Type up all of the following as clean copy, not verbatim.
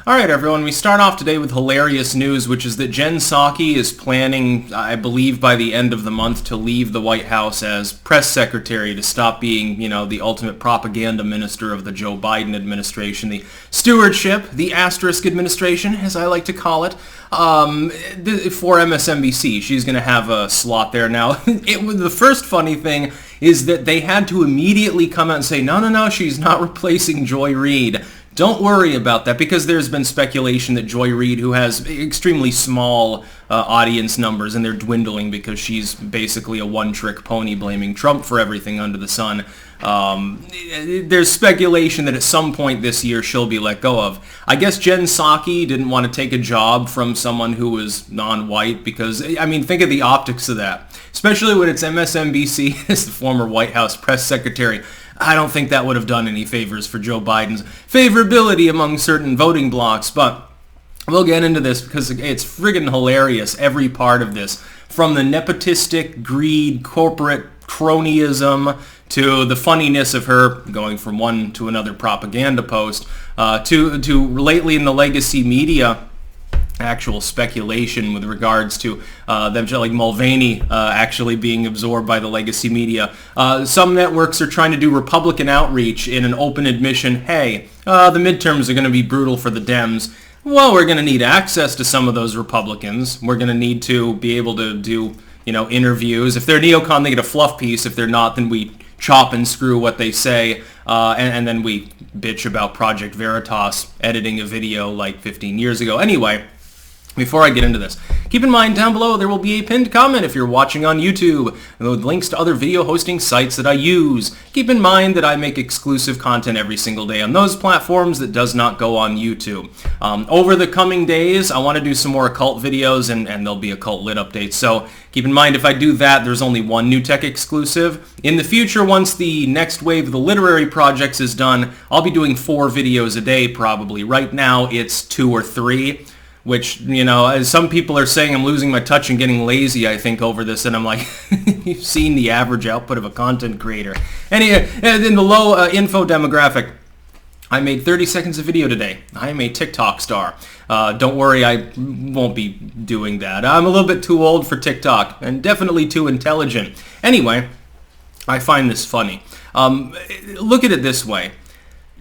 Alright everyone, we start off today with hilarious news, which is that Jenpsaki is planning, I believe by the end of the month, to leave the White House as press secretary to stop being, the ultimate propaganda minister of the Joe Biden administration, the stewardship, the asterisk administration, as I like to call it, for MSNBC. She's going to have a slot there now. The first funny thing is that they had to immediately come out and say, no, she's not replacing Joy Reid. Don't worry about that, because there's been speculation that Joy Reid, who has extremely small audience numbers, and they're dwindling because she's basically a one-trick pony blaming Trump for everything under the sun, there's speculation that at some point this year she'll be let go of. I guess Jenpsaki didn't want to take a job from someone who was non-white because, think of the optics of that. Especially when it's MSNBC as the former White House press secretary. I don't think that would have done any favors for Joe Biden's favorability among certain voting blocs, but we'll get into this because it's friggin' hilarious, every part of this. From the nepotistic, greed, corporate cronyism, to the funniness of her going from one to another propaganda post, to lately in the legacy media, actual speculation with regards to them, like Mulvaney actually being absorbed by the legacy media. Some networks are trying to do Republican outreach in an open admission, hey, the midterms are going to be brutal for the Dems. Well, we're going to need access to some of those Republicans. We're going to need to be able to do, interviews. If they're neocon, they get a fluff piece. If they're not, then we chop and screw what they say, and then we bitch about Project Veritas editing a video like 15 years ago. Anyway, before I get into this, keep in mind down below there will be a pinned comment if you're watching on YouTube, with links to other video hosting sites that I use. Keep in mind that I make exclusive content every single day on those platforms that does not go on YouTube. Over the coming days, I want to do some more occult videos, and there'll be occult lit updates. So keep in mind, if I do that, there's only one new tech exclusive. In the future, once the next wave of the literary projects is done, I'll be doing 4 videos a day probably. Right now, it's 2 or 3. Which, as some people are saying, I'm losing my touch and getting lazy, I think, over this. And I'm like, you've seen the average output of a content creator. And in the low info demographic, I made 30 seconds of video today. I am a TikTok star. Don't worry, I won't be doing that. I'm a little bit too old for TikTok, and definitely too intelligent. Anyway, I find this funny. Look at it this way.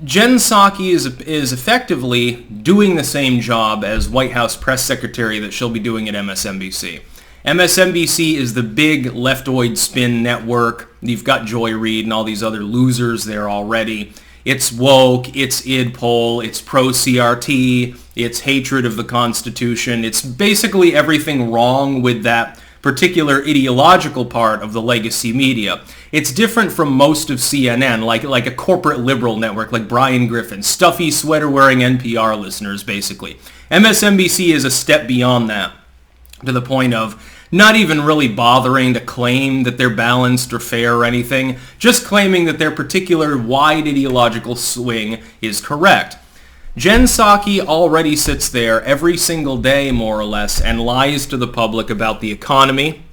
Jenpsaki is effectively doing the same job as White House press secretary that she'll be doing at MSNBC. MSNBC is the big leftoid spin network. You've got Joy Reid and all these other losers there already. It's woke, it's idpol, it's pro-CRT, it's hatred of the Constitution. It's basically everything wrong with that particular ideological part of the legacy media. It's different from most of CNN, like a corporate liberal network like Brian Griffin, stuffy sweater-wearing NPR listeners, basically. MSNBC is a step beyond that, to the point of not even really bothering to claim that they're balanced or fair or anything, just claiming that their particular wide ideological swing is correct. Jenpsaki already sits there every single day, more or less, and lies to the public about the economy,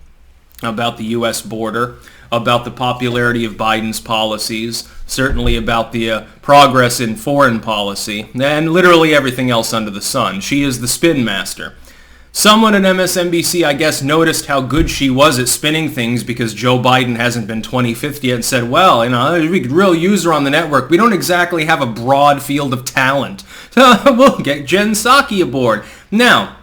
about the U.S. border, about the popularity of Biden's policies, certainly about the progress in foreign policy, and literally everything else under the sun. She is the spin master. Someone at MSNBC, I guess, noticed how good she was at spinning things because Joe Biden hasn't been 25th yet and said, well, we could really use her on the network. We don't exactly have a broad field of talent. So we'll get Jenpsaki aboard. Now,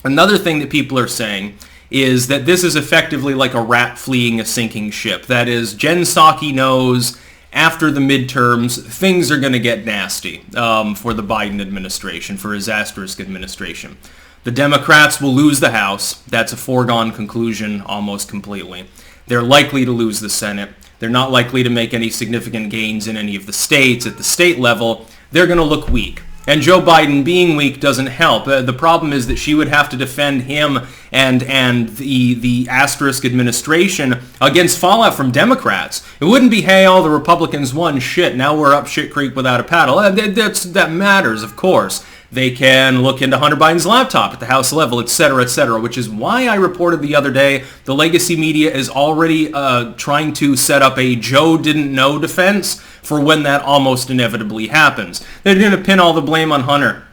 another thing that people are saying is that this is effectively like a rat fleeing a sinking ship. That is, Jenpsaki knows after the midterms, things are going to get nasty for the Biden administration, for his asterisk administration. The Democrats will lose the House. That's a foregone conclusion almost completely. They're likely to lose the Senate. They're not likely to make any significant gains in any of the states. At the state level, they're going to look weak. And Joe Biden being weak doesn't help. The problem is that she would have to defend him and the asterisk administration against fallout from Democrats. It wouldn't be, hey, all the Republicans won, shit, now we're up shit creek without a paddle. That matters, of course. They can look into Hunter Biden's laptop at the House level, etc., which is why I reported the other day the legacy media is already trying to set up a Joe didn't know defense for when that almost inevitably happens. They're going to pin all the blame on Hunter.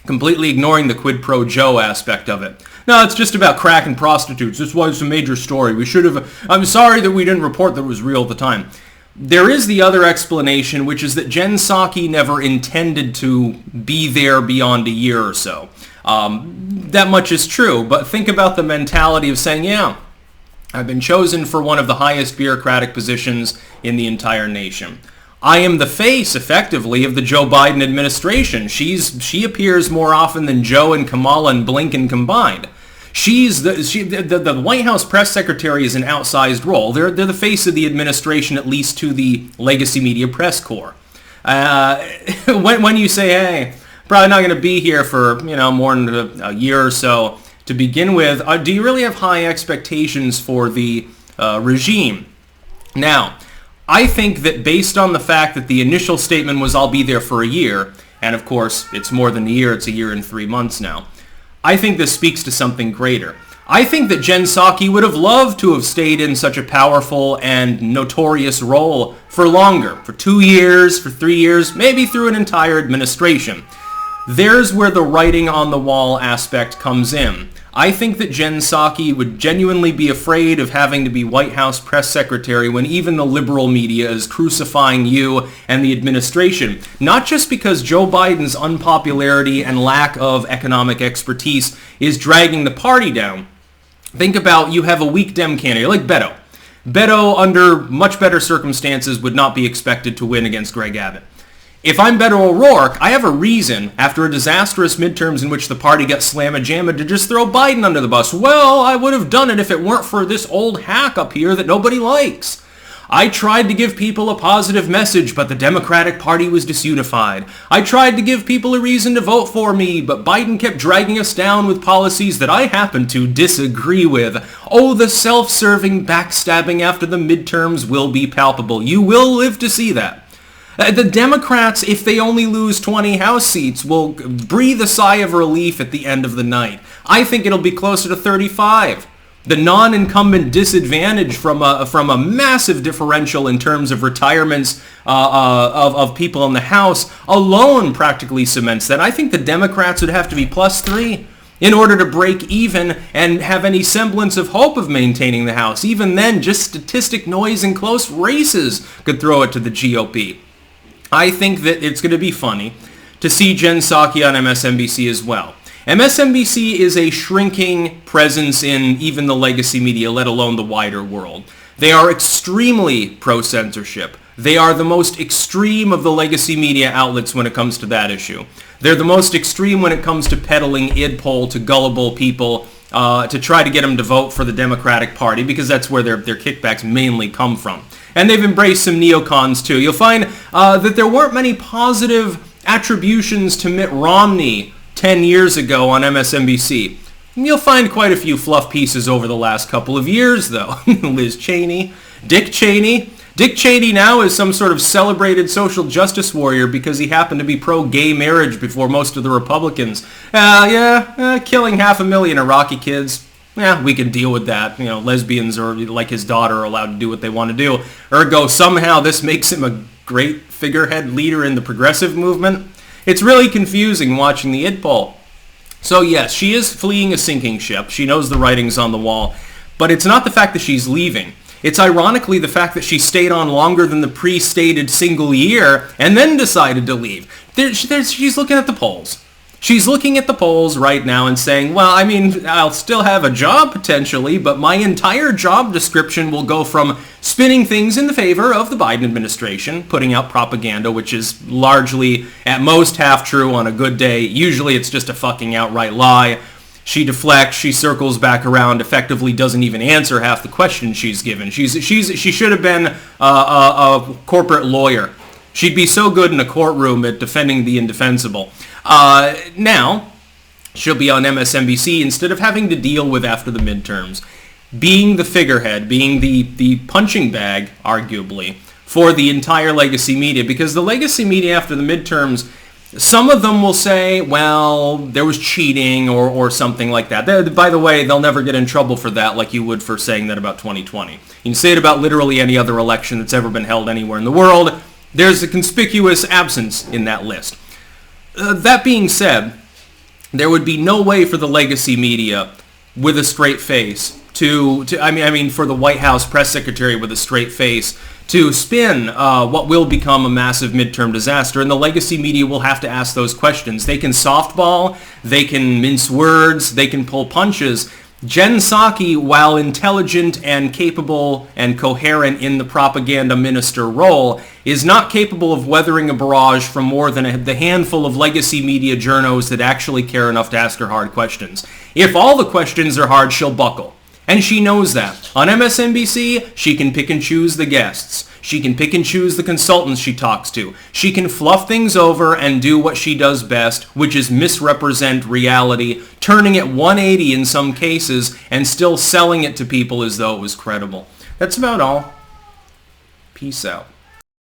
completely ignoring the quid pro Joe aspect of it. No, it's just about crack and prostitutes. This was a major story. I'm sorry that we didn't report that it was real at the time. There is the other explanation, which is that Jenpsaki never intended to be there beyond a year or so. That much is true, but think about the mentality of saying, yeah, I've been chosen for one of the highest bureaucratic positions in the entire nation. I am the face, effectively, of the Joe Biden administration. She appears more often than Joe and Kamala and Blinken combined. The White House press secretary is an outsized role. They're the face of the administration, at least to the legacy media press corps. When you say, hey, probably not going to be here for more than a year or so to begin with, do you really have high expectations for the regime? Now, I think that based on the fact that the initial statement was I'll be there for a year, and of course it's more than a year, it's a year and 3 months now, I think this speaks to something greater. I think that Jenpsaki would have loved to have stayed in such a powerful and notorious role for longer, for 2 years, for 3 years, maybe through an entire administration. There's where the writing on the wall aspect comes in. I think that Jenpsaki would genuinely be afraid of having to be White House press secretary when even the liberal media is crucifying you and the administration. Not just because Joe Biden's unpopularity and lack of economic expertise is dragging the party down. Think about you have a weak Dem candidate like Beto. Beto, under much better circumstances, would not be expected to win against Greg Abbott. If I'm Beto O'Rourke, I have a reason, after a disastrous midterms in which the party got slamma-jamma, to just throw Biden under the bus. Well, I would have done it if it weren't for this old hack up here that nobody likes. I tried to give people a positive message, but the Democratic Party was disunified. I tried to give people a reason to vote for me, but Biden kept dragging us down with policies that I happen to disagree with. Oh, the self-serving backstabbing after the midterms will be palpable. You will live to see that. The Democrats, if they only lose 20 House seats, will breathe a sigh of relief at the end of the night. I think it'll be closer to 35. The non-incumbent disadvantage from a massive differential in terms of retirements of people in the House alone practically cements that. I think the Democrats would have to be +3 in order to break even and have any semblance of hope of maintaining the House. Even then, just statistic noise and close races could throw it to the GOP. I think that it's going to be funny to see Jenpsaki on MSNBC as well. MSNBC is a shrinking presence in even the legacy media, let alone the wider world. They are extremely pro-censorship. They are the most extreme of the legacy media outlets when it comes to that issue. They're the most extreme when it comes to peddling id poll to gullible people to try to get them to vote for the Democratic Party, because that's where their kickbacks mainly come from. And they've embraced some neocons too. You'll find that there weren't many positive attributions to Mitt Romney 10 years ago on MSNBC. You'll find quite a few fluff pieces over the last couple of years, though. Liz Cheney, Dick Cheney. Dick Cheney now is some sort of celebrated social justice warrior because he happened to be pro-gay marriage before most of the Republicans. Killing 500,000 Iraqi kids. Yeah, we can deal with that. Lesbians are, like his daughter, are allowed to do what they want to do. Ergo, somehow this makes him a great figurehead leader in the progressive movement. It's really confusing watching the id poll. So yes, she is fleeing a sinking ship. She knows the writing's on the wall. But it's not the fact that she's leaving. It's ironically the fact that she stayed on longer than the pre-stated single year and then decided to leave. She's looking at the polls. She's looking at the polls right now and saying, well, I mean, I'll still have a job potentially, but my entire job description will go from spinning things in the favor of the Biden administration, putting out propaganda, which is largely, at most, half true on a good day. Usually it's just a fucking outright lie. She deflects, she circles back around, effectively doesn't even answer half the questions she's given. She should have been a corporate lawyer. She'd be so good in a courtroom at defending the indefensible. Now, she'll be on MSNBC instead of having to deal with after the midterms, being the figurehead, being the punching bag, arguably, for the entire legacy media. Because the legacy media after the midterms, some of them will say, well, there was cheating or something like that. By the way, they'll never get in trouble for that like you would for saying that about 2020. You can say it about literally any other election that's ever been held anywhere in the world. There's a conspicuous absence in that list. That being said, there would be no way for the legacy media with a straight face for the White House press secretary with a straight face to spin what will become a massive midterm disaster. And the legacy media will have to ask those questions. They can softball, they can mince words, they can pull punches. Jen Psaki, while intelligent and capable and coherent in the propaganda minister role, is not capable of weathering a barrage from more than the handful of legacy media journos that actually care enough to ask her hard questions. If all the questions are hard, she'll buckle. And she knows that. On MSNBC, she can pick and choose the guests. She can pick and choose the consultants she talks to. She can fluff things over and do what she does best, which is misrepresent reality, turning it 180 in some cases, and still selling it to people as though it was credible. That's about all. Peace out.